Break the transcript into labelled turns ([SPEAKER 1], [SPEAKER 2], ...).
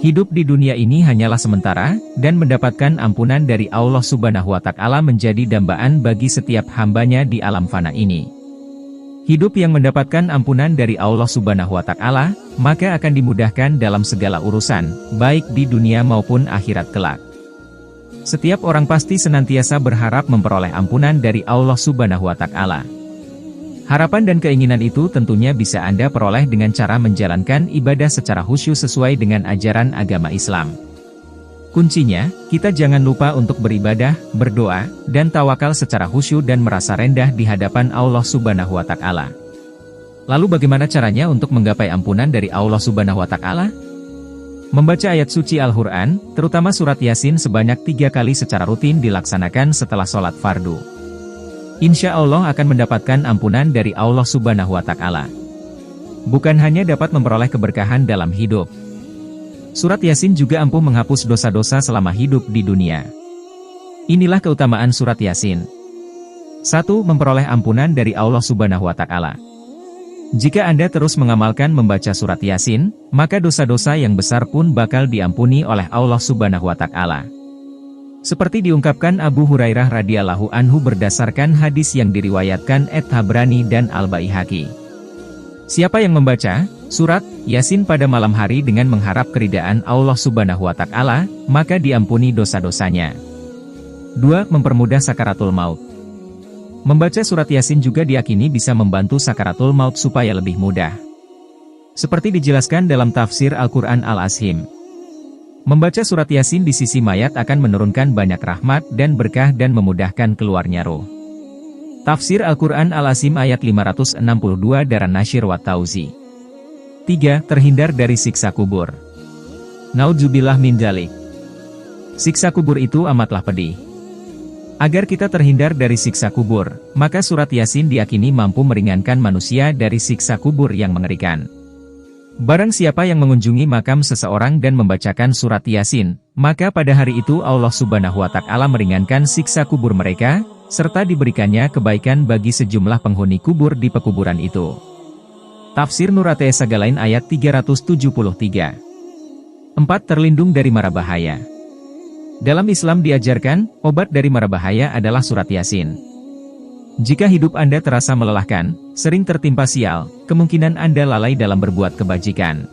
[SPEAKER 1] Hidup di dunia ini hanyalah sementara, dan mendapatkan ampunan dari Allah Subhanahu wa Ta'ala menjadi dambaan bagi setiap hambanya di alam fana ini. Hidup yang mendapatkan ampunan dari Allah Subhanahu wa Ta'ala, maka akan dimudahkan dalam segala urusan, baik di dunia maupun akhirat kelak. Setiap orang pasti senantiasa berharap memperoleh ampunan dari Allah Subhanahu wa Ta'ala. Harapan dan keinginan itu tentunya bisa Anda peroleh dengan cara menjalankan ibadah secara khusyuk sesuai dengan ajaran agama Islam. Kuncinya, kita jangan lupa untuk beribadah, berdoa, dan tawakal secara khusyuk dan merasa rendah di hadapan Allah Subhanahu wa Ta'ala. Lalu bagaimana caranya untuk menggapai ampunan dari Allah Subhanahu wa Ta'ala? Membaca ayat suci Al-Quran, terutama surat Yasin sebanyak 3 kali secara rutin dilaksanakan setelah sholat fardu. Insya Allah akan mendapatkan ampunan dari Allah Subhanahu wa Ta'ala. Bukan hanya dapat memperoleh keberkahan dalam hidup. Surat Yasin juga ampuh menghapus dosa-dosa selama hidup di dunia. Inilah keutamaan surat Yasin. 1. Memperoleh ampunan dari Allah Subhanahu wa Ta'ala. Jika Anda terus mengamalkan membaca surat Yasin, maka dosa-dosa yang besar pun bakal diampuni oleh Allah Subhanahu wa Ta'ala. Seperti diungkapkan Abu Hurairah radhiyallahu anhu berdasarkan hadis yang diriwayatkan At-Tabrani dan Al-Baihaqi. Siapa yang membaca surat Yasin pada malam hari dengan mengharap keridaan Allah Subhanahu wa Ta'ala, maka diampuni dosa-dosanya. 2. Mempermudah sakaratul maut. Membaca surat Yasin juga diyakini bisa membantu sakaratul maut supaya lebih mudah. Seperti dijelaskan dalam tafsir Al-Quran Al-Azim. Membaca surat Yasin di sisi mayat akan menurunkan banyak rahmat dan berkah dan memudahkan keluarnya roh. Tafsir Al-Quran Al-Azim ayat 562 Daran Nasyir wa Tauzi. 3. Terhindar dari siksa kubur. Naudzubillah min dzalik. Siksa kubur itu amatlah pedih. Agar kita terhindar dari siksa kubur, maka surat Yasin diyakini mampu meringankan manusia dari siksa kubur yang mengerikan. Barang siapa yang mengunjungi makam seseorang dan membacakan surat Yasin, maka pada hari itu Allah Subhanahu wa Ta'ala meringankan siksa kubur mereka, serta diberikannya kebaikan bagi sejumlah penghuni kubur di pekuburan itu. Tafsir Nur At-Tagalain ayat 373. 4. Terlindung dari mara bahaya. Dalam Islam diajarkan, obat dari mara bahaya adalah surat Yasin. Jika hidup Anda terasa melelahkan, sering tertimpa sial, kemungkinan Anda lalai dalam berbuat kebajikan.